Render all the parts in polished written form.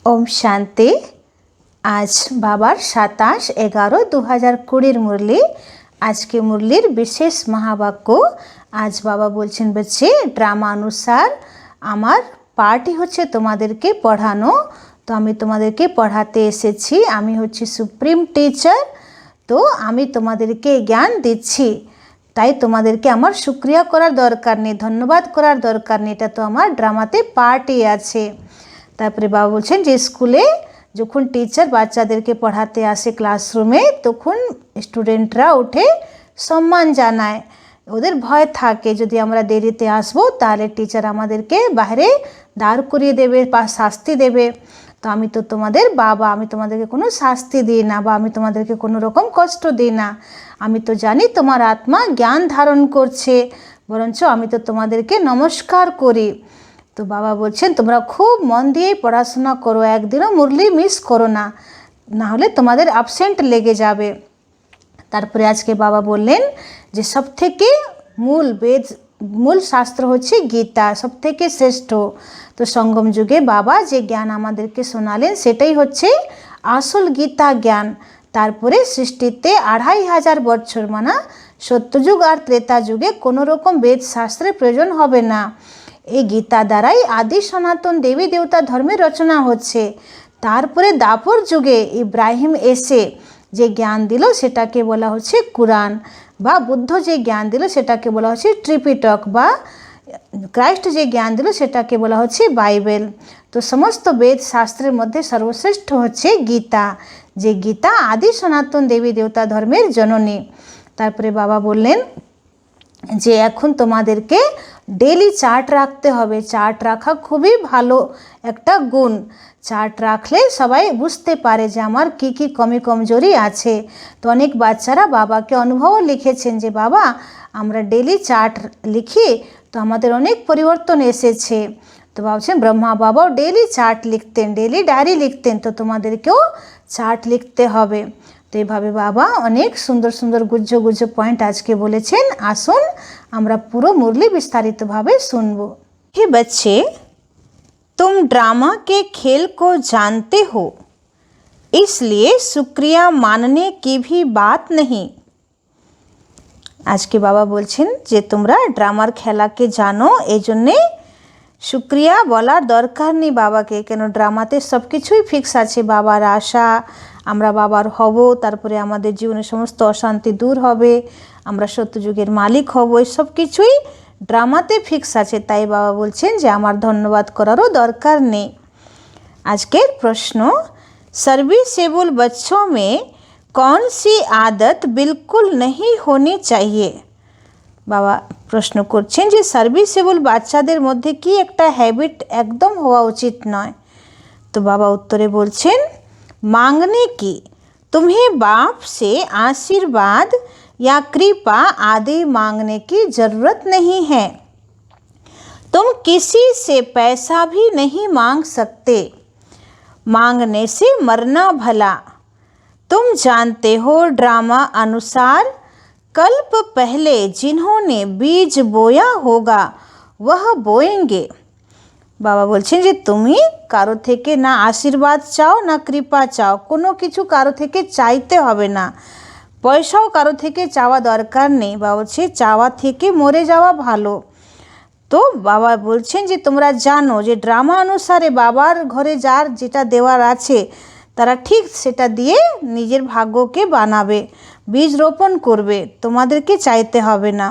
ओम शांति। आज बाबार 27/11/2020 मुरली। आज के मुरलीर विशेष महावाक्य। आज बाबा बोलছেন बच्चे ड्रामा अनुसार আমার পার্টি হচ্ছে তোমাদেরকে পড়ানো। তো আমি তোমাদেরকে পড়াতে এসেছি। আমি হচ্ছে সুপ্রিম টিচার। তো আমি তোমাদেরকে জ্ঞান দিচ্ছি, তাই তোমাদেরকে আমার শুকরিয়া করার দরকার নেই, ধন্যবাদ করার দরকার নেই। এটা তো আমার ড্রামাতে পার্টি আছে। তারপরে বাবা বলছেন যে স্কুলে যখন টিচার বাচ্চাদেরকে পড়াতে আসে ক্লাসরুমে, তখন স্টুডেন্টরা উঠে সম্মান জানায়। ওদের ভয় থাকে যদি আমরা দেরিতে আসবো তাহলে টিচার আমাদেরকে বাইরে দাঁড় করিয়ে দেবে বা শাস্তি দেবে। তো আমি তো তোমাদের বাবা, আমি তোমাদেরকে কোনো শাস্তি দিই না বা আমি তোমাদেরকে কোনো রকম কষ্ট দিই না। আমি তো জানি তোমার আত্মা জ্ঞান ধারণ করছে, বরঞ্চ আমি তো তোমাদেরকে নমস্কার করি। তো বাবা বলছেন তোমরা খুব মন দিয়েই পড়াশোনা করো, একদিনও মুরলি মিস করো না, না হলে তোমাদের অ্যাবসেন্ট লেগে যাবে। তারপরে আজকে বাবা বললেন যে সবথেকে মূল শাস্ত্র হচ্ছে গীতা, সবথেকে শ্রেষ্ঠ। তো সঙ্গম যুগে বাবা যে জ্ঞান আমাদেরকে শোনালেন সেটাই হচ্ছে আসল গীতা জ্ঞান। তারপরে সৃষ্টিতে 2500 বছর মানে সত্যযুগ আর ত্রেতা যুগে কোনো রকম বেদ শাস্ত্রের প্রয়োজন হবে না। এই গীতা দ্বারাই আদি সনাতন দেবী দেবতা ধর্মের রচনা হচ্ছে। তারপরে দাপর যুগে ইব্রাহিম এসে যে জ্ঞান দিল সেটাকে বলা হচ্ছে কুরআন, বা বুদ্ধ যে জ্ঞান দিল সেটাকে বলা হচ্ছে ত্রিপিটক, বা ক্রাইস্ট যে জ্ঞান দিল সেটাকে বলা হচ্ছে বাইবেল। তো সমস্ত বেদ শাস্ত্রের মধ্যে সর্বশ্রেষ্ঠ হচ্ছে গীতা, যে গীতা আদি সনাতন দেবী দেবতা ধর্মের জননী। তারপরে বাবা বললেন যে এখন তোমাদেরকে ডেলি চার্ট রাখতে হবে। চার্ট রাখা খুবই ভালো একটা গুণ। চার্ট রাখলে সবাই বুঝতে পারে যে আমার কি কি কমি কমজোরি আছে। তো অনেক বাচ্চারা বাবাকে অনুভবও লিখেছেন যে বাবা আমরা ডেলি চার্ট লিখি, তো আমাদের অনেক পরিবর্তন এসেছে। তো ভাবছেন ব্রহ্মা বাবাও ডেলি চার্ট লিখতেন, ডেলি ডায়েরি লিখতেন, তো তোমাদেরকেও চার্ট লিখতে হবে। তো এইভাবে বাবা অনেক সুন্দর সুন্দর গুজ্জ গুজ্জ পয়েন্ট আজকে বলেছেন। আসুন আমরা পুরো মুরলি বিস্তারিতভাবে শুনব। हे बच्चे, तुम ड्रामा के खेल को जानते हो, इसलिए शुक्रिया मानने की भी बात नहीं। আজকে বাবা বলছেন যে তোমরা ড্রামার খেলাকে জানো, এই জন্যে শুক্রিয়া বলার দরকার নেই বাবাকে। কেন ড্রামাতে সব কিছুই ফিক্স আছে। বাবার আশা, আমরা বাবার হব, তারপরে আমাদের জীবনের সমস্ত অশান্তি দূর হবে, আমরা সত্যযুগের মালিক হব, এই সব কিছুই ড্রামাতে ফিক্স আছে। তাই বাবা বলছেন যে আমার ধন্যবাদ করারও দরকার নেই। আজকের প্রশ্ন, सर्विसेबल बच्चों में कौन सी आदत बिल्कुल नहीं होनी चाहिए। বাবা প্রশ্ন করছেন যে সার্ভিসেবল বাচ্চাদের মধ্যে কি একটা হ্যাবিট একদম হওয়া উচিত নয়। তো বাবা উত্তরে বলছেন मांगने की, तुम्हें बाप से आशीर्वाद या कृपा आदि मांगने की ज़रूरत नहीं है। तुम किसी से पैसा भी नहीं मांग सकते, मांगने से मरना भला। तुम जानते हो ड्रामा अनुसार कल्प पहले जिन्होंने बीज बोया होगा वह बोएंगे। বাবা বলছেন যে তুমি কারো থেকে না আশীর্বাদ চাও না কৃপা চাও, কোনো কিছু কারো থেকে চাইতে হবে না, পয়সাও কারো থেকে চাওয়া দরকার নেই। বাবা বলছে চাওয়া থেকে মরে যাওয়া ভালো। তো বাবা বলছেন যে তোমরা জানো যে ড্রামা অনুসারে বাবার ঘরে যার যেটা দেওয়ার আছে তারা ঠিক সেটা দিয়ে নিজের ভাগ্যকে বানাবে, বীজ রোপণ করবে, তোমাদেরকে চাইতে হবে না।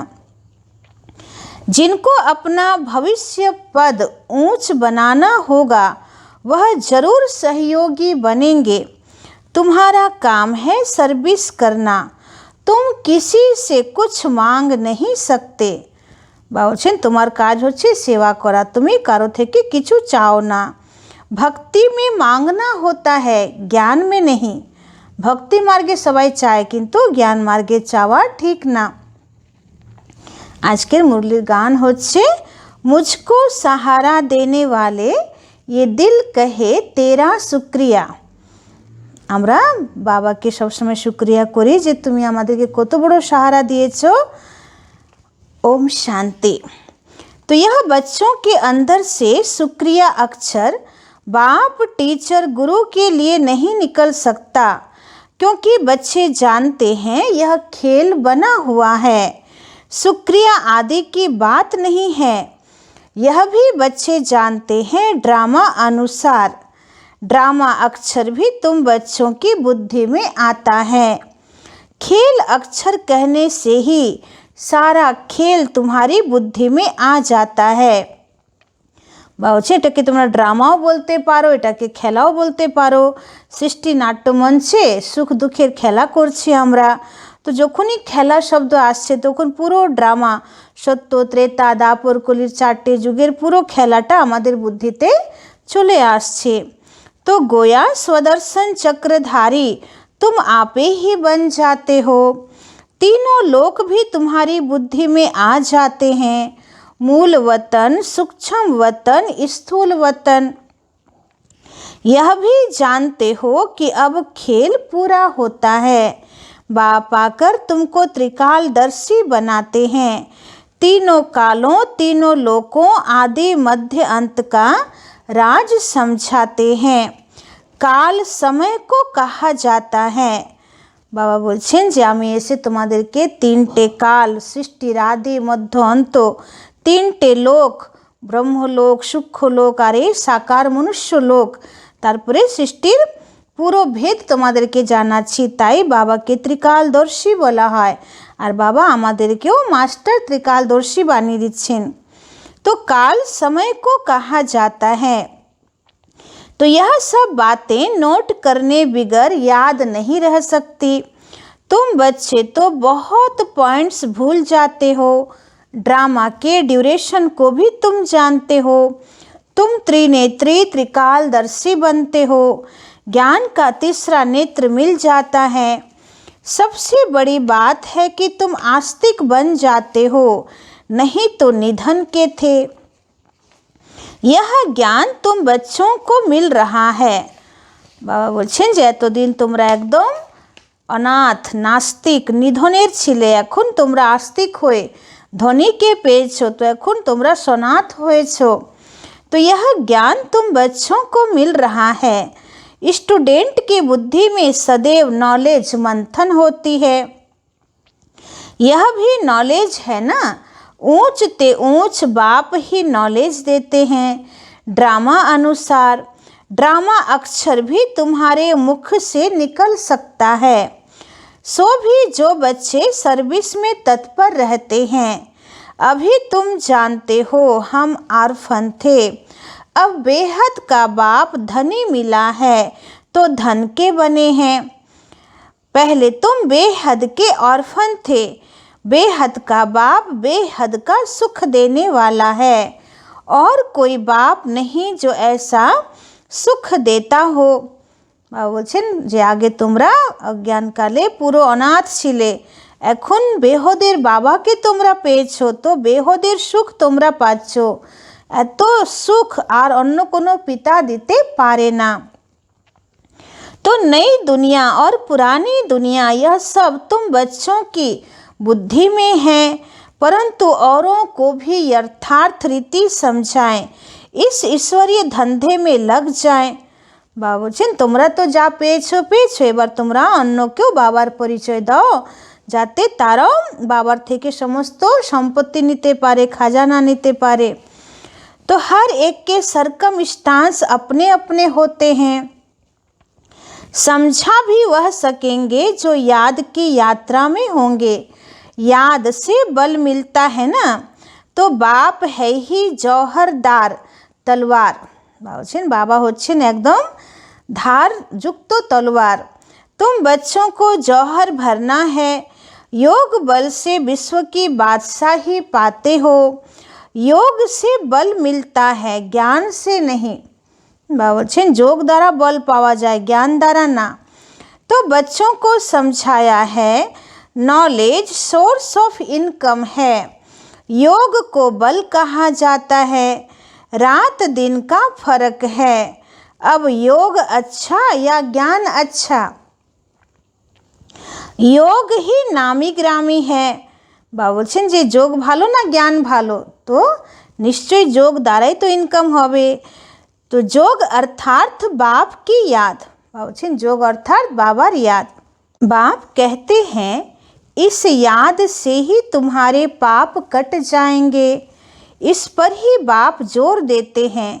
जिनको अपना भविष्य पद ऊंच बनाना होगा वह जरूर सहयोगी बनेंगे। तुम्हारा काम है सर्विस करना, तुम किसी से कुछ मांग नहीं सकते। বলছেন তোমার কাজ হচ্ছে সেবা করা, তুমি কারো থেকে কিছু চাও না। ভক্তি में मांगना होता है, ज्ञान में नहीं। ভক্তি মার্গে সবাই চায়, কিন্তু জ্ঞান মার্গে চাওয়া ঠিক না। আজকের মুরলির গান হচ্ছে মুঝকো সাহারা দেনে वाले ये दिल कहे तेरा शुक्रिया। আমরা বাবাকে সবসময় শুক্রিয়া করি যে তুমি আমাদেরকে কত বড় সাহারা দিয়েছো। ओम शांति। तो यह बच्चों के अंदर से शुक्रिया अक्षर बाप टीचर गुरु के लिए नहीं निकल सकता, क्योंकि बच्चे जानते हैं यह खेल बना हुआ है, शुक्रिया आदि की बात नहीं है। यह भी बच्चे जानते हैं ड्रामा अनुसार। ड्रामा अक्षर भी तुम बच्चों की बुद्धि में आता है। खेल अक्षर कहने से ही सारा खेल तुम्हारी बुद्धि में आ जाता है। बाबूजी एटाके तुम्हारा ड्रामाओ बोलते पारो, एटाके खेलाओ बोलते पारो। सृष्टि नाट्य मंचे सुख दुखेर खेला करছি আমরা। তো যখনই খেলা শব্দ আসছে তখন পুরো ড্রামা, সত্য ত্রেতা দাপর কলির 4টে যুগের পুরো খেলাটা আমাদের বুদ্ধিতে চলে আসছে। तो गोया स्वदर्शन चक्रधारी तुम आपे ही बन जाते हो। तीनों लोक भी तुम्हारी बुद्धि में आ जाते हैं, मूल वतन, सूक्ष्म वतन, स्थूल वतन। यह भी जानते हो कि अब खेल पूरा होता है। बाप आकर तुमको त्रिकालदर्शी बनाते हैं, तीनों कालों, तीनों लोकों आदि मध्य अंत का राज समझाते हैं। काल समय को कहा जाता है। बाबा बोलছেন যে আমি এসে তোমাদেরকে তিনটে কাল, সৃষ্টির আদি মধ্য অন্ত, তিনটে লোক, ব্রহ্মলোক, সূক্ষ্মলোক আর এই সাকার মনুষ্য লোক, তারপরে সৃষ্টির পুরো ভেদ তোমাদেরকে জানাচ্ছি। তাই বাবাকে ত্রিকালদর্শী বলা হয়। আর বাবা আমাদেরকেও মাস্টার ত্রিকালদর্শী বানিয়ে দিচ্ছেন। तो काल समय को कहा जाता है। तो यह सब बातें नोट करने बिगर याद नहीं रह सकती। तुम बच्चे तो बहुत पॉइंट्स भूल जाते हो। ड्रामा के ड्यूरेशन को भी तुम जानते हो। तुम त्रिनेत्री त्रिकालदर्शी बनते हो। ज्ञान का तीसरा नेत्र मिल जाता है। सबसे बड़ी बात है कि तुम आस्तिक बन जाते हो, नहीं तो निधन के थे। यह ज्ञान तुम बच्चों को मिल रहा है। बाबा बोलছেন যে এতদিন তোমরা একদম অনাথ নাস্তিক নিধনের ছিলে, এখন তোমরা আস্তিক হয়ে ধনীকে পেয়েছো, তো এখন তোমরা সনাথ হয়েছো। तो यह ज्ञान तुम बच्चों को मिल रहा है। स्टूडेंट की बुद्धि में सदैव नॉलेज मंथन होती है। यह भी नॉलेज है ना। ऊंच ते ऊंच बाप ही नॉलेज देते हैं ड्रामा अनुसार। ड्रामा अक्षर भी तुम्हारे मुख से निकल सकता है। सो भी जो बच्चे सर्विस में तत्पर रहते हैं। अभी तुम जानते हो हम आर्फन थे, अब बेहद का बाप धनी मिला है तो धन के बने हैं। पहले तुम बेहद के ऑर्फन थे। बेहद का बाप बेहद का सुख देने वाला है, और कोई बाप नहीं जो ऐसा सुख देता हो। বলছেন যে আগে তোমরা অজ্ঞানকালে পুরো অনাথ ছিলে, এখন বেহদের বাবাকে তোমরা পেয়েছো, তো বেহদের সুখ তোমরা পাচ্ছ। এত সুখ আর অন্য কোনো পিতা দিতে পারে না। तो नई दुनिया और पुरानी दुनिया यह सब तुम बच्चों की बुद्धि में है, परंतु औरों को भी यथार्थ रीति समझाएं, इस ईश्वरीय धंधे में लग जाएं। बाबा বলছেন তোমরা তো যা পেয়েছো পেয়েছো, এবার তোমরা অন্যকেও বাবার পরিচয় দাও, যাতে তারাও বাবার থেকে সমস্ত সম্পত্তি নিতে পারে, খাজানা নিতে পারে। तो हर एक के सरकमस्टांस अपने अपने होते हैं। समझा भी वह सकेंगे जो याद की यात्रा में होंगे। याद से बल मिलता है ना। तो बाप है ही जौहरदार तलवार। बाबा होच्छेन एकदम धार युक्त तलवार। तुम बच्चों को जौहर भरना है। योग बल से विश्व की बादशाही पाते हो। योग से बल मिलता है, ज्ञान से नहीं। बाबा बोलছেন যোগ দ্বারা বল পাওয়া যায়, জ্ঞান দ্বারা না। तो बच्चों को समझाया है नॉलेज सोर्स ऑफ इनकम है। योग को बल कहा जाता है। रात दिन का फर्क है। अब योग अच्छा या ज्ञान अच्छा? योग ही नामी ग्रामी है। বাবা বলছেন যে যোগ ভালো না জ্ঞান ভালো? তো নিশ্চয়ই যোগ দ্বারাই তো ইনকাম হবে। तो जोग अर्थात बाप की याद। जोग अर्थात बाबार याद। बाप कहते हैं इस याद से ही तुम्हारे पाप कट जाएंगे। इस पर ही बाप जोर देते हैं।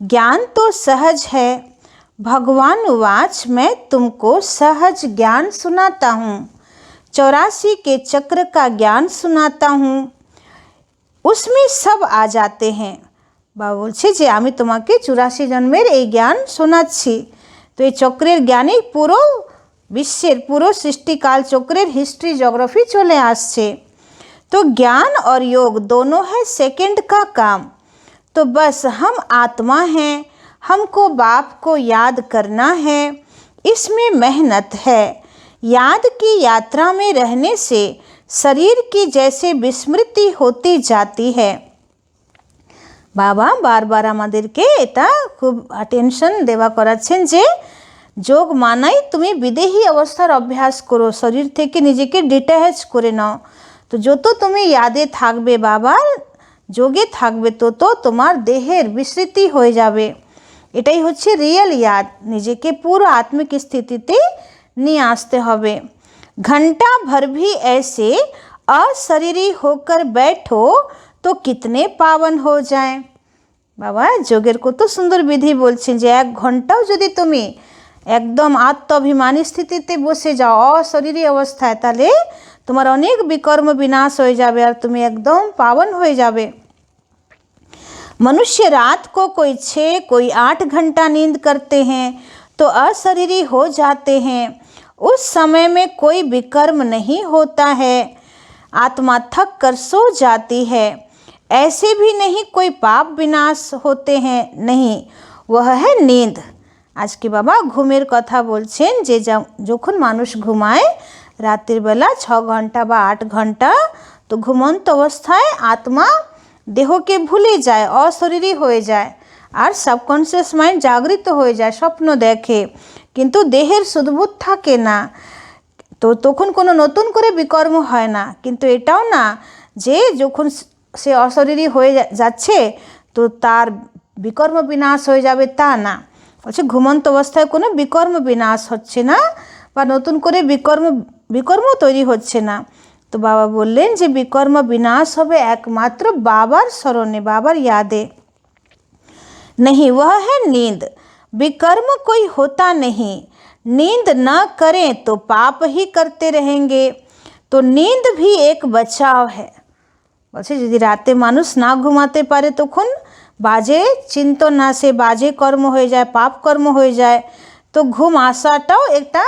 ज्ञान तो सहज है। भगवान उवाच, मैं तुमको सहज ज्ञान सुनाता हूँ। 84 के चक्र का ज्ञान सुनाता हूँ। उसमें सब आ जाते हैं। बाबा बोलছে যে আমি তোমাকে 84 জন্মের এই জ্ঞান শোনাচ্ছি। তো এই চক্রের জ্ঞানেই পুরো বিশ্বের পুরো সৃষ্টিকাল চক্রের হিস্ट्री जोग्राफी चले आसছে। तो ज्ञान और योग दोनों है सेकंड का काम। तो बस हम आत्मा हैं, हमको बाप को याद करना है, इसमें मेहनत है। याद की यात्रा में रहने से शरीर की जैसे विस्मृति होती जाती है। बाबा बार बार আমাদেরকে এটা খুব अटेंशन দেওয়া করাচ্ছেন যে যোগ মানাই তুমি বিদেহী অবস্থার অভ্যাস করো, শরীর থেকে নিজেকে ডিট্যাচ করে নাও। তো যত তুমি ইয়াদে থাকবে, বাবার যোগে থাকবে, তত তোমার দেহের বিস্মৃতি হয়ে যাবে। এটাই হচ্ছে রিয়েল ইয়াদ। নিজেকে পুরো আত্মিক স্থিতিতে নিয়ে আসতে হবে। घंटा भर भी ऐसे अशरीरी होकर बैठो तो कितने पावन हो जाए। बाबा যোগের কত সুন্দর বিধি বলছেন যে 1 ঘন্টাও যদি তুমি একদম আত্মাভিমানী স্থিতিতে বসে যাও অশরীরী অবস্থায়, তাহলে তোমার অনেক বিকর্ম বিনাশ হয়ে যাবে আর তুমি একদম পাवन হয়ে যাবে। मनुष्य रात को कोई 6 कोई 8 घंटा नींद करते हैं तो अशरीरी हो जाते हैं। उस समय में कोई विकर्म नहीं होता है, आत्मा थक कर सो जाती है। ऐसे भी नहीं कोई पाप विनाश होते हैं, नहीं, वह है नींद। आज के बाबा घुमेर कथा बोलছেন যে যখন মানুষ ঘুমায় রাতের বেলা 6 ঘন্টা বা 8 ঘন্টা, তো ঘুমন্ত অবস্থায় আত্মা দেহকে ভুলে যায়, অশরীরী হয়ে যায় আর সাবকনসিয়াস মাইন্ড জাগৃত হয়ে যায়, স্বপ্ন দেখে, কিন্তু দেহের সদ্বুদ্ধ থাকে না। তো তখন কোনো নতুন করে বিকর্ম হয় না। কিন্তু এটাও না যে যখন সে অশরীরী হয়ে যাচ্ছে তো তার বিকর্ম বিনাশ হয়ে যাবে, তা না। বলছে ঘুমন্ত অবস্থায় কোনো বিকর্ম বিনাশ হচ্ছে না বা নতুন করে বিকর্ম তৈরি হচ্ছে না। তো বাবা বললেন যে বিকর্ম বিনাশ হবে একমাত্র বাবার স্মরণে, বাবার यादे। नहीं, वह है नींद। विकर्म कोई होता नहीं। नींद न करें तो पाप ही करते रहेंगे। तो नींद भी एक बचाव है। বলছে যদি রাতে মানুষ না ঘুমাতে পারে তখন বাজে চিন্তনা সে বাজে কর্ম হয়ে যায়, পাপ কর্ম হয়ে যায়। তো ঘুম আসাটাও একটা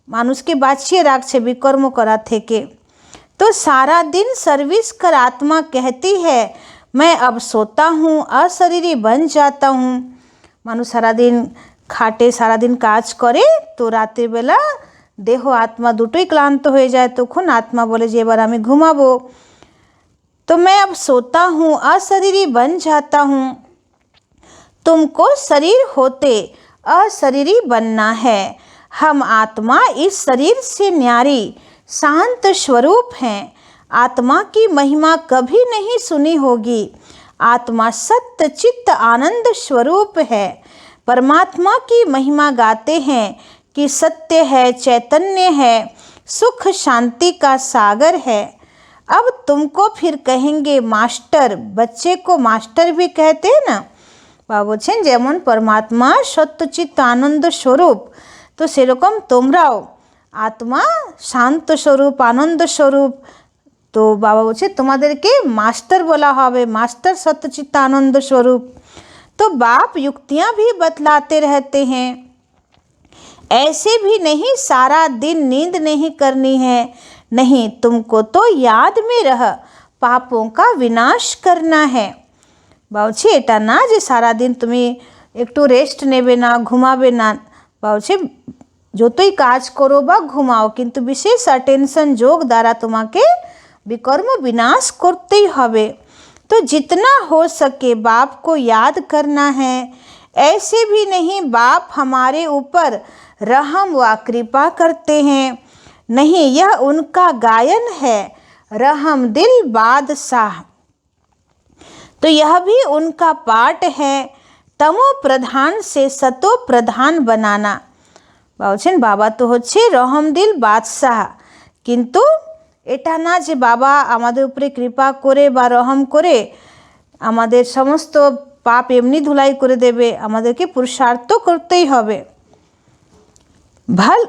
মানুষকে বাঁচিয়ে রাখছে বিকর্ম করা থেকে। तो सारा दिन सर्विस कर आत्मा कहती है मैं अब सोता हूँ, अशरीरी बन जाता हूँ। মানুষ সারাদিন খাটে, সারাদিন কাজ করে, তো রাতের বেলা দেহ আত্মা দুটোই ক্লান্ত হয়ে যায়, তখন আত্মা বলে যে এবার আমি ঘুমাবো। तो मैं अब सोता हूँ, अशरीरी बन जाता हूँ। तुमको शरीर होते अशरीरी बनना है। हम आत्मा इस शरीर से न्यारी शांत स्वरूप हैं। आत्मा की महिमा कभी नहीं सुनी होगी। आत्मा सत्य चित्त आनंद स्वरूप है। परमात्मा की महिमा गाते हैं कि सत्य है, चैतन्य है, सुख शांति का सागर है। अब तुमको फिर कहेंगे मास्टर। बच्चे को मास्टर भी कहते हैं ना। বাবা বলছেন যেমন পরমাত্মা সত্যচিত্ত আনন্দ স্বরূপ, তো সেরকম তোমরাও আত্মা শান্ত স্বরূপ, আনন্দ স্বরূপ। তো বাবা বলছে তোমাদেরকে मास्टर बोला হবে, मास्टर सत्यचित्त आनंद स्वरूप। तो बाप युक्तियाँ भी बतलाते रहते हैं। ऐसे भी नहीं सारा दिन नींद नहीं करनी है, नहीं, तुमको तो याद में रह पापों का विनाश करना है। বলছে এটা না যে সারাদিন তুমি একটু রেস্ট নেবে না, ঘুমাবে না। বলছে যতই কাজ করো বা ঘুমাও, কিন্তু বিশেষ अटेंशन যোগ দ্বারা তোমাকে विकर्म विनाश करते ही हवे। तो जितना हो सके बाप को याद करना है। ऐसे भी नहीं बाप हमारे ऊपर रहम व कृपा करते हैं, नहीं, यह उनका गायन है रहम दिल बादशाह। तो यह भी उनका पाठ है। तमो प्रधान से सतो प्रधान बनाना। বলছেন বাবা তো হচ্ছে রহমদিল বাদশাহ, কিন্তু এটা না যে বাবা আমাদের উপরে কৃপা করে বা রহম করে আমাদের সমস্ত পাপ এমনি ধুলাই করে দেবে, আমাদেরকে পুরুষার্থ করতেই হবে।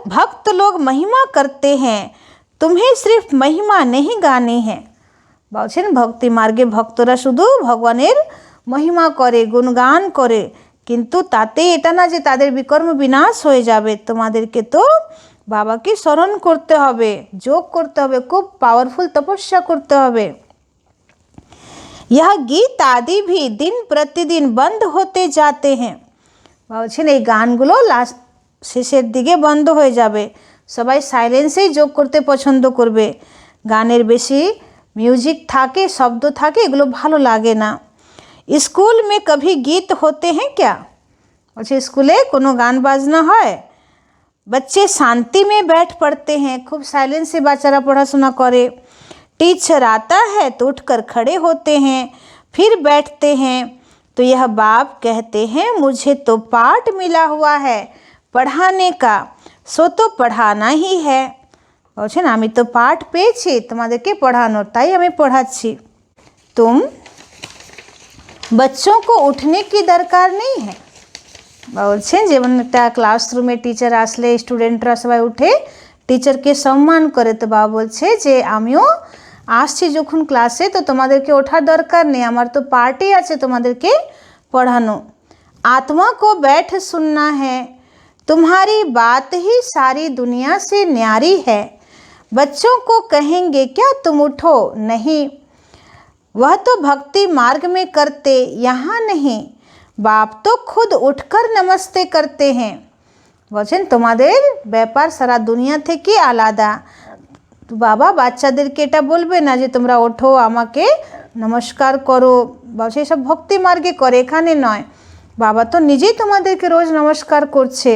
भक्त लोग महिमा करते हैं, तुम्हें सिर्फ महिमा नहीं गानी है। বলছেন ভক্তি মার্গে ভক্তরা শুধু ভগবানের মহিমা করে, গুণগান করে, কিন্তু তাতে এটা না যে তাদের বিকর্ম বিনাশ হয়ে যাবে। তোমাদেরকে তো বাবাকে স্মরণ করতে হবে, যোগ করতে হবে, খুব পাওয়ারফুল তপস্যা করতে হবে। यह गीत आदि भी दिन प्रतिदिन बंद होते जाते हैं। বলছেন এই গানগুলো শেষের দিকে বন্ধ হয়ে যাবে, সবাই সাইলেন্সেই যোগ করতে পছন্দ করবে। গানের বেশি মিউজিক থাকে, শব্দ থাকে, এগুলো ভালো লাগে না। স্কুল में कभी गीत होते हैं क्या? বলছে স্কুলে কোনো গান বাজনা হয়? बच्चे शांति में बैठ पढ़ते हैं, खूब साइलेंस से বাচ্চারা পড়াশোনা করে। टीचर आता है तो उठकर खड़े होते हैं, फिर बैठते हैं। तो यह बाप कहते हैं मुझे तो पाठ मिला हुआ है पढ़ाने का, सो तो पढ़ाना ही है। বলছেন আমি তো পাঠ পেয়েছি তোমাদেরকে পড়ানোর, তাই আমি পড়াচ্ছি। तुम बच्चों को उठने की दरकार नहीं है। বলছেন যেমন একটা ক্লাসরুমে টিচার আসলে স্টুডেন্টরা সবাই উঠে টিচারকে সম্মান করে, তো বাবা বলছে যে আমিও আসছি যখন ক্লাসে, তো তোমাদেরকে ওঠার দরকার নেই, আমার তো পার্টি আছে তোমাদেরকে পড়ানো। आत्मा को बैठ सुनना है, तुम्हारी बात ही सारी दुनिया से न्यारी है। बच्चों को कहेंगे क्या तुम उठो, नहीं, वह तो भक्ति मार्ग में करते, यहाँ नहीं। बाप तो खुद उठकर नमस्ते करते हैं। বলছেন তোমাদের ব্যাপার সারা দুনিয়া থেকে আলাদা, তো বাবা বাচ্চাদেরকে এটা বলবে না যে তোমরা ওঠো আমাকে নমস্কার করো, বলছে সব ভক্তি মার্গে করে, এখানে নয়। বাবা তো নিজেই তোমাদেরকে রোজ নমস্কার করছে।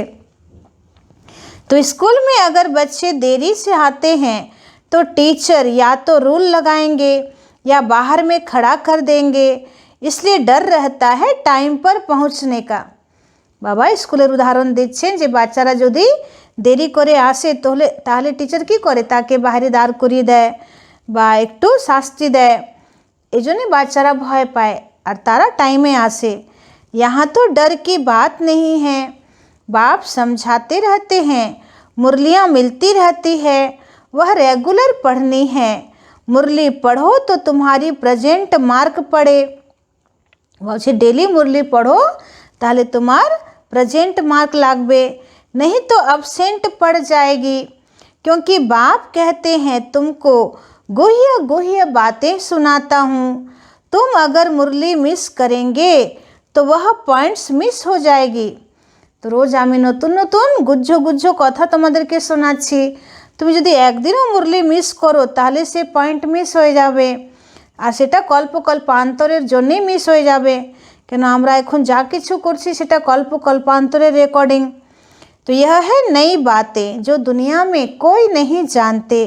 तो स्कूल में अगर बच्चे देरी से आते हैं तो टीचर या तो रूल लगाएंगे या बाहर में खड़ा कर देंगे, इसलिए डर रहता है टाइम पर पहुंचने का। বাবা স্কুলের উদাহরণ দিচ্ছেন যে বাচ্চারা যদি দেরি করে আসে তাহলে টিচার কি করে, তাকে বাইরে দাঁড় করিয়ে দেয় বা একটু শাস্তি দেয়, এই জন্যে বাচ্চারা ভয় পায় আর তারা টাইমে আসে। यहाँ तो डर की बात नहीं है, बाप समझाते रहते हैं, मुरलियाँ मिलती रहती है, वह रेगुलर पढ़नी है। मुरली पढ़ो तो तुम्हारी प्रेजेंट मार्क पड़े। বলছে ডেলি মুরলি পড়ো তাহলে তোমার प्रेजेंट मार्क लागबे, नहीं तो अब्सेंट पड़ जाएगी। क्योंकि बाप कहते हैं तुमको गुह्य गुह्य बातें सुनाता हूँ, तुम अगर मुरली मिस करेंगे तो वह पॉइंट्स मिस हो जाएगी। তো রোজ আমি নতুন নতুন গুজ্জ গুজ্জ কথা তোমাদেরকে শোনাচ্ছি, তুমি যদি একদিনও মুরলি মিস করো তাহলে সে পয়েন্ট মিস হয়ে যাবে, আর সেটা কল্পান্তরের জন্যেই মিস হয়ে যাবে, কেন আমরা এখন যা কিছু করছি সেটা কল্পান্তরের রেকর্ডিং। तो यह है नई बातें जो दुनिया में कोई नहीं जानते,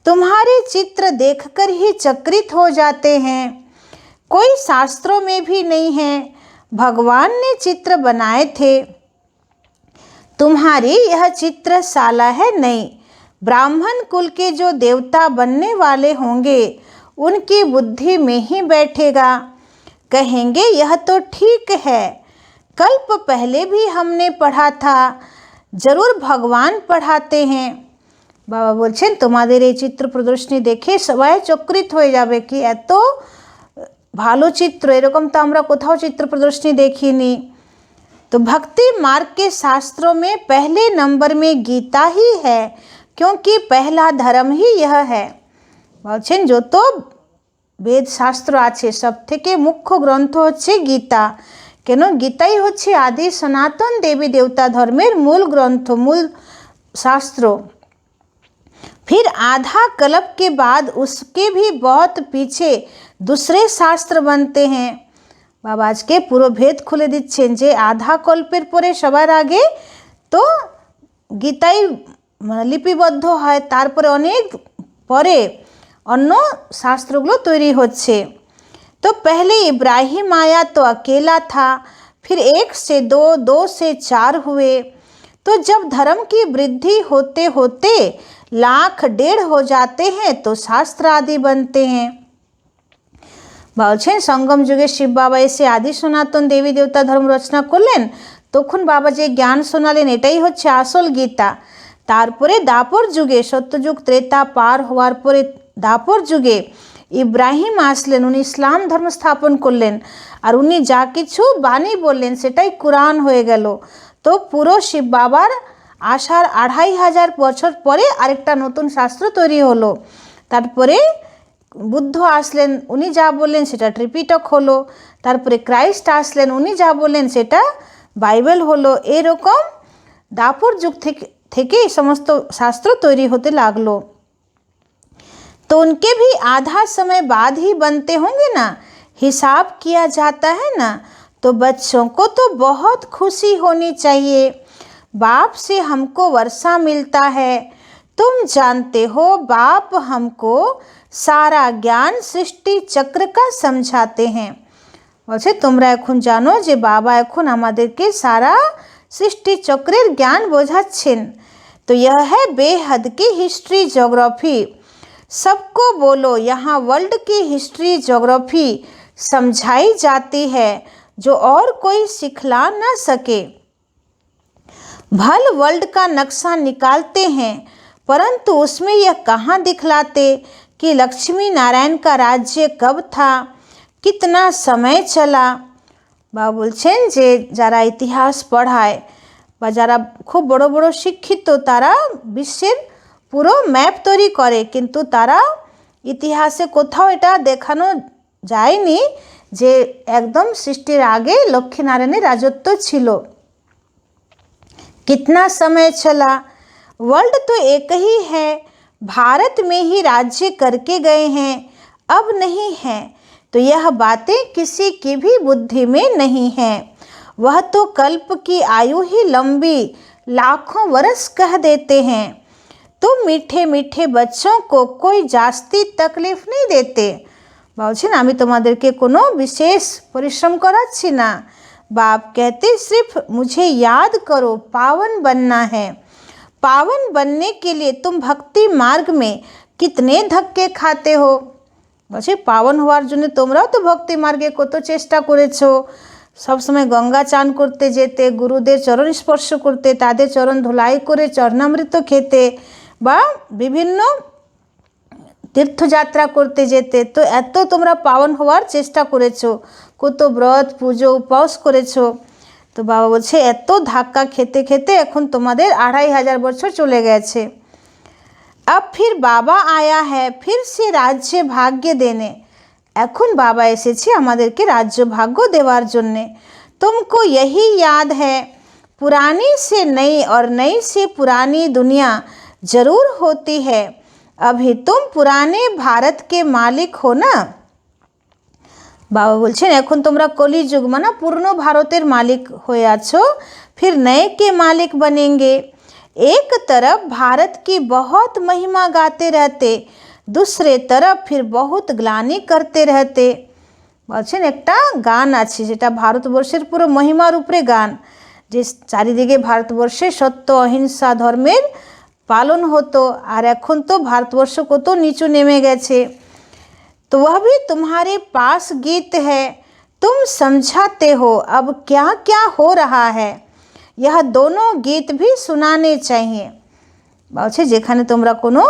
तुम्हारे चित्र देखकर ही चकित हो जाते हैं। कोई शास्त्रों में भी नहीं है, भगवान ने चित्र बनाए थे, तुम्हारी यह चित्रशाला है नई। ब्राह्मण कुल के जो देवता बनने वाले होंगे उनकी बुद्धि में ही बैठेगा, कहेंगे यह तो ठीक है, कल्प पहले भी हमने पढ़ा था, जरूर भगवान पढ़ाते हैं। বাবা বলছেন তোমাদের এই চিত্র প্রদর্শনী দেখে সবাই চকিত হয়ে যাবে কি এত ভালো চিত্র, এরকম তো আমরা কোথাও চিত্র প্রদর্শনী দেখিনি। तो भक्ति मार्ग के शास्त्रों में पहले नंबर में गीता ही है, क्योंकि पहला धर्म ही यह है। বলছেন যত বেদ শাস্ত্র আছে সব থেকে মুখ্য গ্রন্থ হচ্ছে গীতা, কেন গীতাই হচ্ছে আদি সনাতন দেবী দেवता ধর্মের মূল গ্রন্থ, মূল शास्त्र। फिर आधा कल्प के बाद उसके भी बहुत पीछे दूसरे शास्त्र बनते हैं। বাবা আজকে পুরো ভেদ খুলে দিচ্ছেন যে আধা কল্পের পরে সবার আগে তো গীতাই লিপিবদ্ধ হয়, তারপরে অনেক পরে অন্য শাস্ত্রগুলো তৈরি হচ্ছে। तो पहले इब्राहिम आया तो अकेला था, फिर 1 से 2, 2 से 4 हुए। तो जब धर्म की वृद्धि होते होते लाख 1.5 हो जाते हैं तो शास्त्र आदि बनते हैं। বলছেন সঙ্গম যুগে শিব বাবা এসে আদি সনাতন দেবী দেবতা ধর্ম রচনা করলেন, তখন বাবা যে জ্ঞান শোনালেন এটাই হচ্ছে আসল গীতা। তারপরে দাপর যুগে, সত্যযুগ ত্রেতা পার হওয়ার পরে দাপর যুগে ইব্রাহিম আসলেন, উনি ইসলাম ধর্ম স্থাপন করলেন, আর উনি যা কিছু বাণী বললেন সেটাই কোরআন হয়ে গেল। তো পুরো শিব বাবার আসার 2500 বছর পরে আরেকটা নতুন শাস্ত্র তৈরি হলো। তারপরে বুদ্ধ আসলেন, উনি যা বললেন সেটা ত্রিপিটক হলো। তারপরে ক্রাইস্ট আসলেন, উনি যা বললেন সেটা বাইবেল হলো। এরকম দাপর যুগ থেকে এই সমস্ত শাস্ত্র তৈরি হতে লাগলো। तो उनके भी आधा समय बाद ही बनते होंगे ना, हिसाब किया जाता है ना। तो बच्चों को तो बहुत खुशी होनी चाहिए, बाप से हमको वर्षा मिलता है। तुम जानते हो बाप हमको सारा ज्ञान सृष्टि चक्र का समझाते हैं। বলছে তোমরা এখন জানো যে বাবা এখন আমাদেরকে সারা সৃষ্টি চক্রের জ্ঞান বোঝাচ্ছেন। तो यह है बेहद की हिस्ट्री ज्योग्राफी। सबको बोलो यहाँ वर्ल्ड की हिस्ट्री ज्योग्राफी समझाई जाती है जो और कोई सिखला न सके। भल वर्ल्ड का नक्शा निकालते हैं, परंतु उसमें यह कहाँ दिखलाते कि लक्ष्मी नारायण का राज्य कब था, कितना समय चला। বাবা বলছেন যে যারা ইতিহাস পড়ায় বা যারা খুব বড় বড় শিক্ষিত তারা বিশ্বের পুরো ম্যাপ তৈরি করে, কিন্তু তারা ইতিহাসে কোথাও এটা দেখানো যায়নি যে একদম সৃষ্টির আগে লক্ষ্মীনারায়ণের রাজত্ব ছিল। कितना समय चला, वर्ल्ड तो एक ही है, भारत में ही राज्य करके गए हैं, अब नहीं है। तो यह बातें किसी की भी बुद्धि में नहीं है। वह तो कल्प की आयु ही लंबी लाखों वर्ष कह देते हैं। तुम मीठे मीठे बच्चों को कोई जास्ती तकलीफ नहीं देते। বলছেন আমি তোমাদেরকে কোনো বিশেষ পরিশ্রম করাচ্ছি না। बाप कहते सिर्फ मुझे याद करो, पावन बनना है। पावन बनने के लिए तुम भक्ति मार्ग में कितने धक्के खाते हो। বলছে পাবন হওয়ার জন্য তোমরাও তো ভক্তি মার্গে কত চেষ্টা করেছো। সবসময় গঙ্গা চান করতে যেতে, গুরুদের চরণ স্পর্শ করতে, তাদের চরণ ধুলাই করে চরণামৃত খেতে বা বিভিন্ন তীর্থযাত্রা করতে যেতে। তো এত তোমরা পাবন হওয়ার চেষ্টা করেছো, কত ব্রত পুজো উপবাস করেছো। তো বাবা বলছে এত ধাক্কা খেতে খেতে এখন তোমাদের 2500 বছর চলে গেছে। अब फिर बाबा आया है फिर से राज्य भाग्य देने। এখন বাবা এসেছে আমাদেরকে রাজ্য ভাগ্য দেওয়ার জন্যে। तुमको यही याद है, पुरानी से नई और नई से पुरानी दुनिया जरूर होती है। अभी तुम पुराने भारत के मालिक हो ना। বাবা বলছেন এখন তোমরা কলিযুগ মানে পূর্ণ ভারতের মালিক হয়ে আছো, फिर नए के मालिक बनेंगे। एक तरफ भारत की बहुत महिमा गाते रहते, दूसरे तरफ फिर बहुत ग्लानि करते रहते। বলছেন একটা গান আছে যেটা ভারতবর্ষের পুরো মহিমার উপরে গান, যে চারিদিকে ভারতবর্ষে সত্য অহিংসা ধর্মের পালন হতো, আর এখন তো ভারতবর্ষ কত নিচু নেমে গেছে। तो वह भी तुम्हारे पास गीत है, तुम समझाते हो अब क्या क्या हो रहा है। यह दोनों गीत भी सुनाने चाहिए। বলছে যেখানে তোমরা কোনো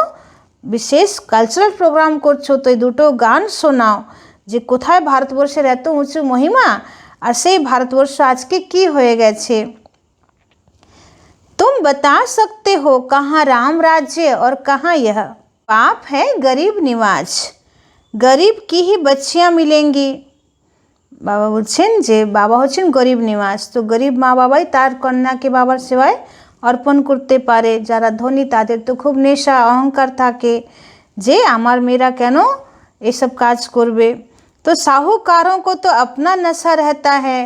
বিশেষ কালচারাল প্রোগ্রাম করছো তো এই দুটো গান শোনাও, যে কোথায় ভারতবর্ষের এত উঁচু মহিমা আর সেই ভারতবর্ষ আজকে কি হয়ে গেছে। तुम बता सकते हो कहाँ राम राज्य और कहाँ यह पाप है गरीब निवाज, गरीब की ही बच्चियाँ मिलेंगी। বাবা বলছেন যে বাবা হচ্ছেন গরিব নিবাস, তো গরিব মা বাবাই তার কন্যাকে বাবার সেবায় অর্পণ করতে পারে। যারা ধনী তাদের তো খুব নেশা অহংকার থাকে যে আমার মেয়েরা কেন এসব কাজ করবে। তো साहूकारों को तो अपना नशा रहता है,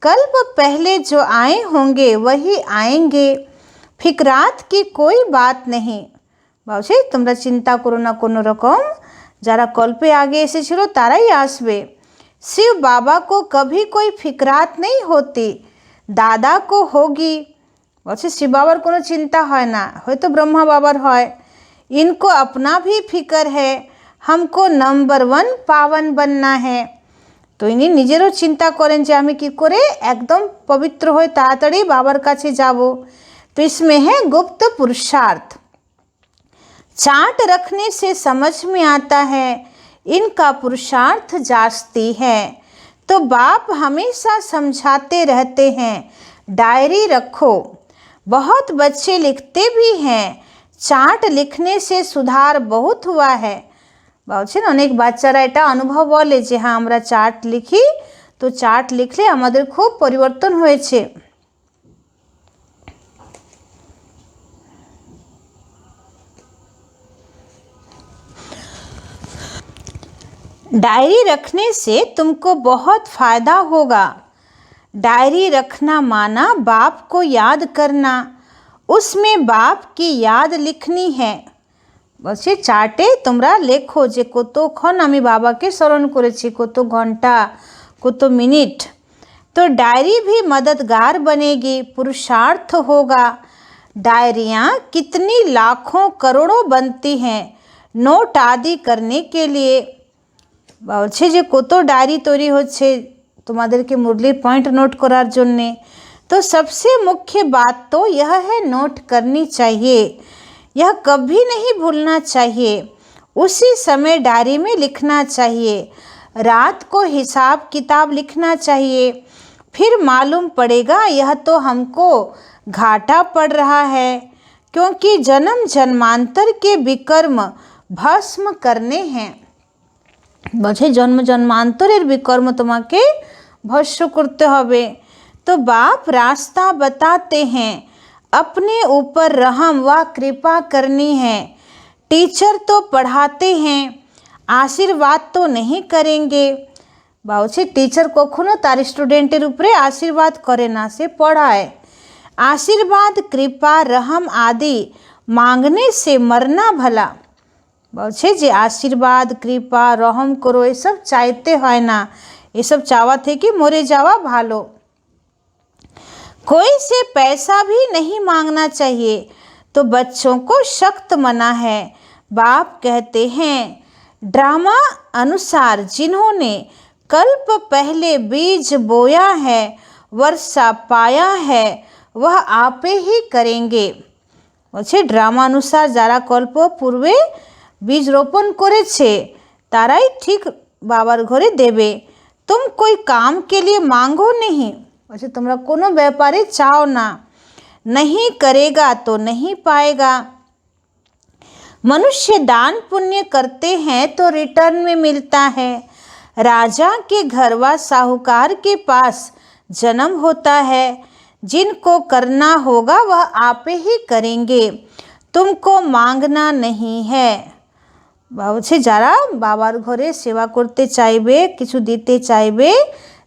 कल्प पहले जो आए होंगे वही आएंगे, फिक्रात की कोई बात नहीं। বলছে তোমরা চিন্তা করো না কোনো রকম, যারা কল্পে আগে এসেছিল তারাই আসবে। शिव बाबा को कभी कोई फिक्रात नहीं होती, दादा को होगी। বলছে শিব বাবার কোনো চিন্তা হয় না, হয়তো ব্রহ্মা বাবার হয়। इनको अपना भी फिक्र है, हमको नंबर 1 पावन बनना है। তো ইনি নিজেরও চিন্তা করেন যে আমি কি করে একদম পবিত্র হয়ে তাড়াতাড়ি বাবার কাছে যাব। तो इसमें है गुप्त पुरुषार्थ। चार्ट रखने से समझ में आता है, इनका पुरुषार्थ जास्ती है। तो बाप हमेशा समझाते रहते हैं, डायरी रखो। बहुत बच्चे लिखते भी हैं, चार्ट लिखने से सुधार बहुत हुआ है। বলছেন অনেক বাচ্চারা এটা অনুভব বলে যে হ্যাঁ আমরা চার্ট লিখি, তো চার্ট লিখলে আমাদের খুব পরিবর্তন হয়েছে। डायरी रखने से तुमको बहुत फ़ायदा होगा। डायरी रखना माना बाप को याद करना, उसमें बाप की याद लिखनी है। বলছে চার্টে তোমরা লেখো যে কতক্ষণ আমি বাবাকে স্মরণ করেছি, কত ঘন্টা, কত মিনিট। तो डायरी भी मददगार बनेगी, पुरुषार्थ होगा। डायरियाँ कितनी लाखों करोड़ों बनती हैं नोट आदि करने के लिए। বলছে যে কত ডায়েরি তৈরি হচ্ছে তোমাদেরকে মুরলির পয়েন্ট নোট করার জন্যে। तो सबसे मुख्य बात तो यह है, नोट करनी चाहिए, यह कभी नहीं भूलना चाहिए। उसी समय डायरी में लिखना चाहिए, रात को हिसाब किताब लिखना चाहिए। फिर मालूम पड़ेगा यह तो हमको घाटा पड़ रहा है, क्योंकि जन्म जन्मांतर के विकर्म भस्म करने हैं। বলছে জন্ম জন্মান্তরের বিকর্ম তোমাকে ভস্ম করতে হবে। तो बाप रास्ता बताते हैं, अपने ऊपर रहम व कृपा करनी है। टीचर तो पढ़ाते हैं, आशीर्वाद तो नहीं करेंगे। বলছে টিচার কখনো তার স্টুডেন্টের উপরে আশীর্বাদ করে না, সে পড়ায়। आशीर्वाद कृपा रहम आदि मांगने से मरना भला। বলছে যে আশীর্বাদ কৃপা রহম করো এসব চাইতে হয় না, এসব চাওয়া থেকে মরে যাওয়া ভালো। कोई से पैसा भी नहीं मांगना चाहिए, तो बच्चों को सख्त मना है। बाप कहते हैं, ड्रामा अनुसार जिन्होंने कल्प पहले बीज बोया है, वर्षा पाया है, वह आपे ही करेंगे। বলছে ড্রামা অনুসার যারা কল্প পূর্বে বীজ রোপণ করেছে তারাই ঠিক বাবার ঘরে দেবে। तुम कोई काम के लिए मांगो नहीं, বলছে তোমরা কোনো ব্যাপারে চাও না। नहीं करेगा तो नहीं पाएगा। मनुष्य दान पुण्य करते हैं तो रिटर्न में मिलता है। राजा के घर व साहूकार के पास जन्म होता है। जिनको करना होगा वह आपे ही करेंगे, तुमको मांगना नहीं है। বলছে যারা বাবার ঘরে সেবা করতে চাইবে, কিছু দিতে চাইবে,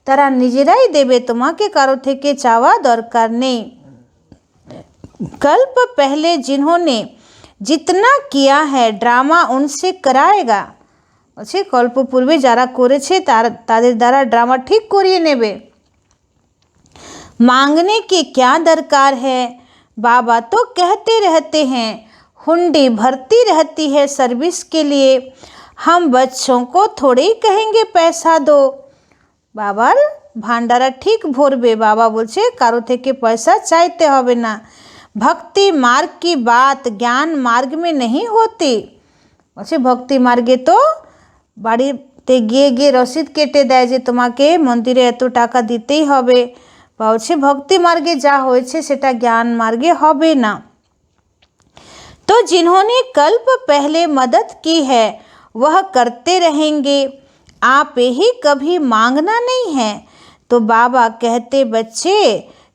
তারা নিজেরাই দেবে, তোমাকে কারো থেকে চাওয়া দরকার নেই। कल्प पहले जिन्होंने जितना किया है ड्रामा उनसे कराएगा। বলছে কল্প পূর্বে যারা করেছে তাদের দ্বারা ড্রামা ঠিক করিয়ে নেবে। मांगने की क्या दरकार है, बाबा तो कहते रहते हैं, हुंडी भरती रहती है सर्विस के लिए। हम बच्चों को थोड़े ही कहेंगे पैसा दो। বাবার ভান্ডারা ঠিক ভরবে, বাবা বলছে কারো থেকে পয়সা চাইতে হবে না। भक्ति मार्ग की बात ज्ञान मार्ग में नहीं होती। বলছে ভক্তি মার্গে তো বাড়িতে গিয়ে গিয়ে রসিদ কেটে দেয় যে তোমাকে মন্দিরে এত টাকা দিতেই হবে। বলছে ভক্তি মার্গে যা হয়েছে সেটা জ্ঞান মার্গে হবে না। तो जिन्होंने कल्प पहले मदद की है वह करते रहेंगे, आप ही कभी मांगना नहीं है। तो बाबा कहते, बच्चे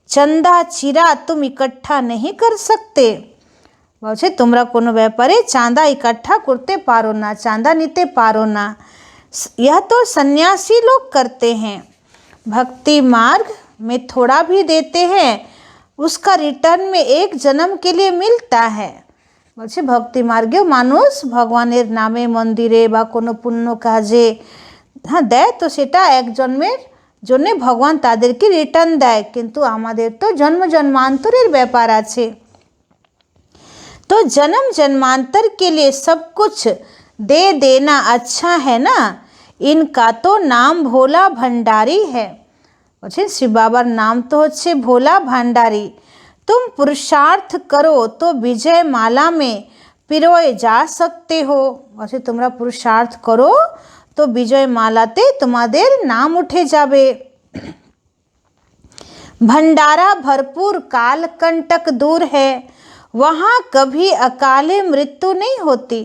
चंदा चिरा तुम इकट्ठा नहीं कर सकते। বলছে তোমরা কোনো ব্যাপারে চাঁদা ইকट्ठा করতে পারো না, চাঁদা নিতে পারো না। यह तो सन्यासी लोग करते हैं। भक्ति मार्ग में थोड़ा भी देते हैं, उसका रिटर्न में एक जन्म के लिए मिलता है। বলছে ভক্তি মার্গেও মানুষ ভগবানের নামে মন্দিরে বা কোনো পুণ্য কাজে হ্যাঁ দেয়, তো সেটা এক জন্মের জন্যে ভগবান তাদেরকে রিটার্ন দেয়, কিন্তু আমাদের তো জন্ম জন্মান্তরের ব্যাপার আছে। तो जन्म जन्मांतर के लिए सब कुछ दे देना अच्छा है ना, इनका तो नाम भोला भंडारी है। बच्चे शिव बाबार नाम तो होच्छे भोला भंडारी। तुम पुरुषार्थ करो तो विजय माला में पिरोए जा सकते हो। बच्चे तुम्हारा पुरुषार्थ करो तो विजय मालाते तुम्हादेर नाम उठे जाबे। भंडारा भरपूर कालकंटक दूर है, वहाँ कभी अकाले मृत्यु नहीं होती।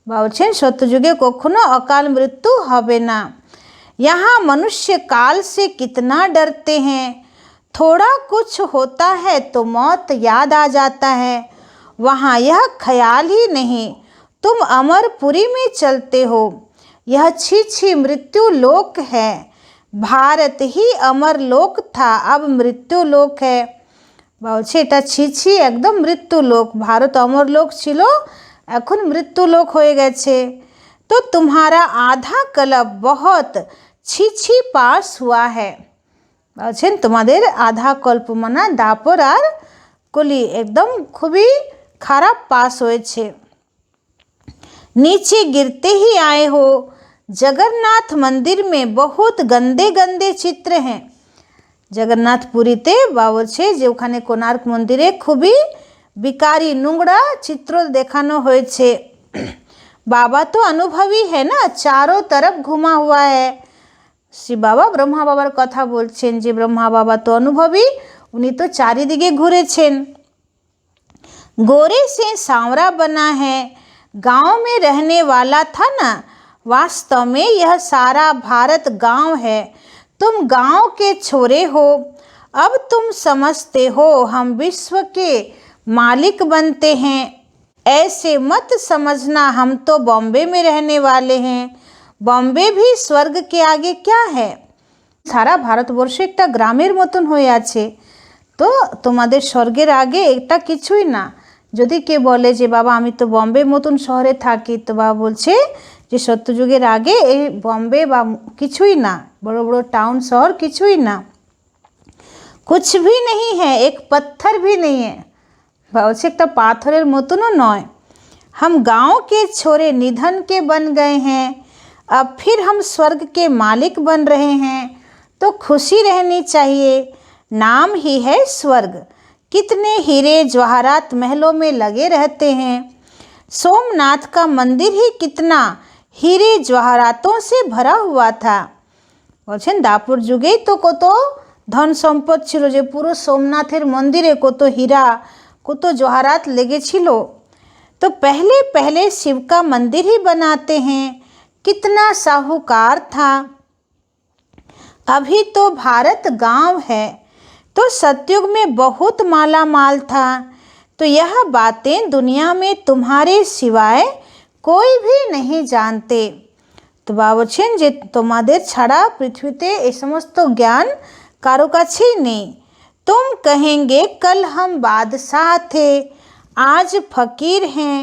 बाबा सत्ययुगे कखनो अकाल मृत्यु होबे ना। यहाँ मनुष्य काल से कितना डरते हैं, थोड़ा कुछ होता है तो मौत याद आ जाता है, वहाँ यह ख्याल ही नहीं। तुम अमरपुरी में चलते हो, यह छी छी मृत्यु लोक है। भारत ही अमर लोक था, अब मृत्यु लोक है। বলছে এটা ছি ছি একদম মৃত্যু লোক, ভারত অমর লোক ছিল, এখন মৃত্যু লোক হয়ে গেছে। তো तुम्हारा आधा कल्प बहुत ছি ছি পাস हुआ है। বলছেন তোমাদের আধা কল্প মানে দাপর আর কলি একদম খুবই খারাপ পাস হয়েছে। नीचे गिरते ही आए हो, जगन्नाथ मंदिर में बहुत गंदे गंदे चित्र हैं। जगन्नाथपुरीते বলছে যে ওখানে কোণার্ক মন্দিরে খুবই বিকারি নোংরা চিত্র দেখানো হয়েছে। बाबा तो अनुभवी है ना, चारों तरफ घुमा हुआ है। शिव बाबा ब्रह्मा बाबार कथा बोलছেন যে ब्रह्मा बाबा तो अनुभवी, उन्हीं तो चारिदिके घुरेছেন। गोरे से सांवरा बना है, गांव में रहने वाला था ना, वास्तव में यह सारा भारत गांव है। तुम गांव के छोरे हो, अब तुम समझते हो हम विश्व के मालिक बनते हैं। ऐसे मत समझना हम तो बॉम्बे में रहने वाले हैं, बॉम्बे भी स्वर्ग के आगे क्या है। सारा भारतवर्ष একটা গ্রামের মতন হয়ে আছে, তো তোমাদের স্বর্গের আগে এটা কিছুই না। যদি কে বলে যে বাবা আমি তো বম্বে মতন শহরে থাকি, তো বাবা বলছে যে সত্যযুগের আগে এই বম্বে বা কিছুই না, বড় বড় টাউন শহর কিছুই না, कुछ भी नहीं है, एक पत्थर भी नहीं है। বলছে একটা পাথরের মতনও নয়। हम गांव के छोरे निधन के बन गए हैं, अब फिर हम स्वर्ग के मालिक बन रहे हैं, तो खुशी रहनी चाहिए। नाम ही है स्वर्ग, कितने हीरे जवाहरात महलों में लगे रहते हैं। सोमनाथ का मंदिर ही कितना हीरे जवाहरातों से भरा हुआ था। বলছেন দাপর যুগেই তো কত ধন সম্পদ ছিল, যে পুরো সোমনাথের মন্দিরে কত হীরা কত জওহারাত লেগেছিল। तो पहले पहले शिव का मंदिर ही बनाते हैं, कितना साहूकार था। अभी तो भारत गांव है, तो सतयुग में बहुत माला माल था। तो यह बातें दुनिया में तुम्हारे सिवाय कोई भी नहीं जानते। तो বলছেন যে তোমাদের ছাড়া পৃথিবীতে এই সমস্ত জ্ঞান কারো কাছেই নেই। तुम कहेंगे कल हम बादशाह थे, आज फकीर हैं,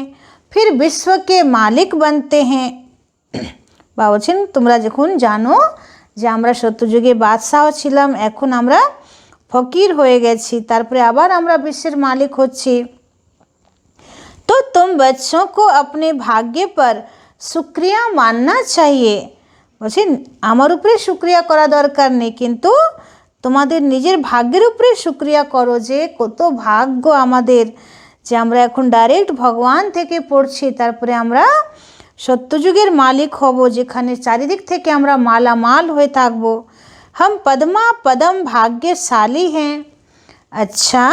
फिर विश्व के मालिक बनते हैं। বলছেন তোমরা যখন জানো যে আমরা সত্যযুগে বাদশাহ ছিলাম, এখন আমরা ফকির হয়ে গেছি, তারপরে আবার আমরা বিশ্বের মালিক হচ্ছি। तो तुम बच्चों को अपने भाग्य पर शुक्रिया मानना चाहिए। বলছেন আমার উপরে শুক্রিয়া করা দরকার নেই, কিন্তু তোমাদের নিজের ভাগ্যের উপরে শুক্রিয়া করো, যে কত ভাগ্য আমাদের যে আমরা এখন ডাইরেক্ট ভগবান থেকে পড়ছি, তারপরে আমরা সত্যযুগের মালিক হব, যেখানে চারিদিক থেকে আমরা মালামাল হয়ে থাকব। हम पद्मा पदम भाग्यशाली हैं। अच्छा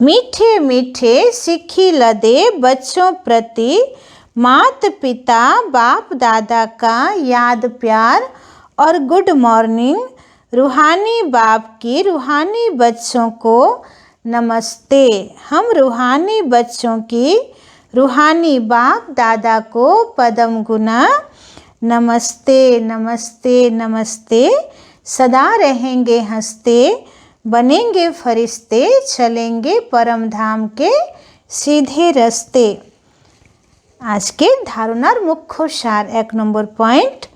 मीठे मीठे सिक्खी लदे बच्चों प्रति मात पिता बाप दादा का याद प्यार और गुड मॉर्निंग। रूहानी बाप की रूहानी बच्चों को नमस्ते। हम रूहानी बच्चों की रूहानी बाप दादा को पदम गुना नमस्ते नमस्ते नमस्ते। सदा रहेंगे हंसते, बनेंगे फरिश्ते, चलेंगे परम धाम के सीधे रास्ते। आज के धारणार मुख्य सार 1 नंबर पॉइंट,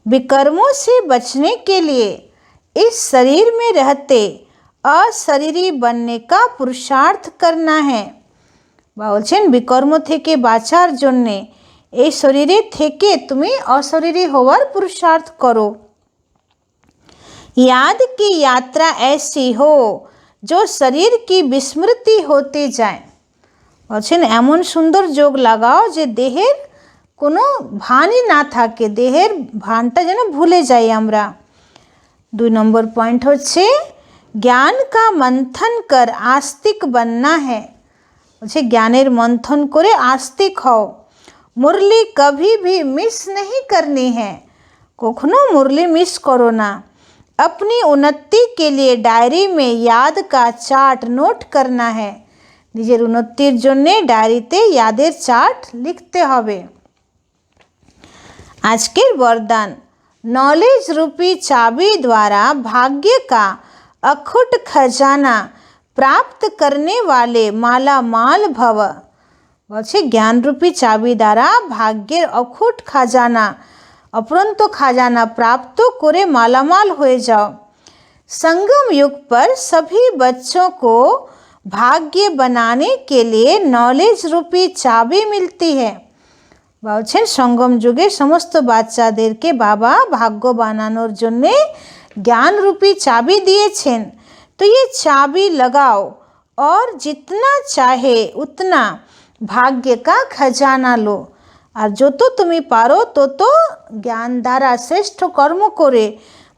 विकर्मों से बचने के लिए इस शरीर में रहते अशरीरी बनने का पुरुषार्थ करना है। বলছেন বিকর্ম থেকে বাঁচার জন্যে এই শরীরে থেকে তুমি অশরীরী হওয়ার পুরুষার্থ করো। याद की यात्रा ऐसी हो जो शरीर की विस्मृति होते जाए। বলছেন এমন সুন্দর যোগ লাগাও যে দেহের কোনো ভানই না থাকে, দেহের ভানটা যেন ভুলে যাই আমরা। 2 নম্বর পয়েন্ট হচ্ছে ज्ञान का मंथन कर आस्तिक बनना है। বলছে জ্ঞানের মন্থন করে आस्तिक হও। मुरली कभी भी मिस नहीं करनी है, কখনো मुरली मिस करो ना। अपनी उन्नति के लिए डायरी में याद का चार्ट नोट करना है, নিজের উন্নতির জন্যে ডায়েরিতে यादेर चार्ट लिखते হবে। আজকের বরদান, नॉलेज रूपी चाबी द्वारा भाग्य का अखुट खजाना प्राप्त करने वाले माला माल भव। বলছে জ্ঞান রূপী চাবি দ্বারা ভাগ্যের অখুট খাজানা, অপরন্ত খাজানা প্রাপ্ত করে মালামাল হয়ে যাও। संगम युग पर सभी बच्चों को भाग्य बनाने के लिए नॉलेज रूपी चाबी मिलती है। বলছেন সঙ্গম যুগে সমস্ত বাচ্চাদেরকে বাবা ভাগ্য বানানোর জন্যে ज्ञान रूपी चाबी दिएছেন। तो ये चाबी लगाओ और जितना चाहे उतना भाग्य का खजाना लो। আর যত তুমি পারো তত জ্ঞান দ্বারা শ্রেষ্ঠ কর্ম করে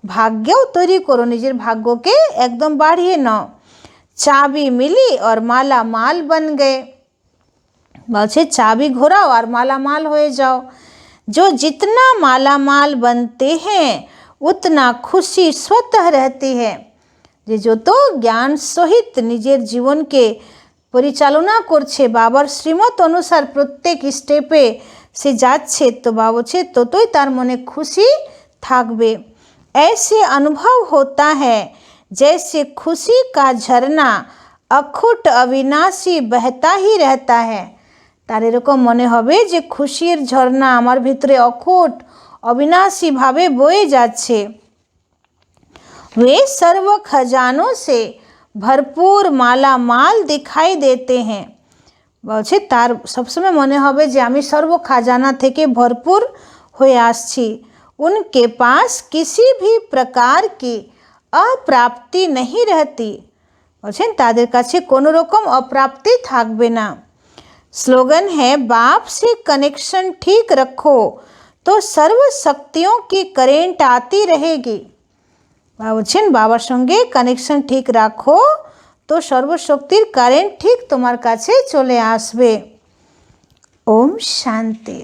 ভাগ্যও তৈরি করো, নিজের ভাগ্যকে একদম বাড়িয়ে নাও। চাবি মিলি और माला माल बन गए। বলছে চাবি ঘোরাও আর মালামাল হয়ে যাও। जो जितना मालामाल बनते हैं उतना खुशी स्वतः रहती है। যে যত জ্ঞান সহিত নিজের জীবনকে পরিচালনা করছে, বাবার শ্রীমত অনুসার প্রত্যেক স্টেপে সে যাচ্ছে, তো বাবা বলছে ততই তার মনে খুশি থাকবে। ऐसे अनुभव होता है जैसे खुशी का झरना अखुट अविनाशी बहता ही रहता है। তার এরকম মনে হবে যে খুশির ঝর্ণা আমার ভিতরে অখুট অবিনাশীভাবে বয়ে যাচ্ছে। वे सर्व खजानों से भरपूर माला माल दिखाई देते हैं। বলছে তার সবসময় মনে হবে যে আমি সর্ব খাজানা থেকে ভরপুর হয়ে আসছি। उनके पास किसी भी प्रकार की अप्राप्ति नहीं रहती। বলছেন তাদের কাছে কোনো রকম অপ্রাপ্তি থাকবে না। स्लोगन है बाप से कनेक्शन ठीक रखो तो सर्व शक्तियों की करेंट आती रहेगी। বলছেন বাবার সঙ্গে কানেকশন ঠিক রাখো তো সর্বশক্তির কারেন্ট ঠিক তোমার কাছে চলে আসবে। ওম শান্তি।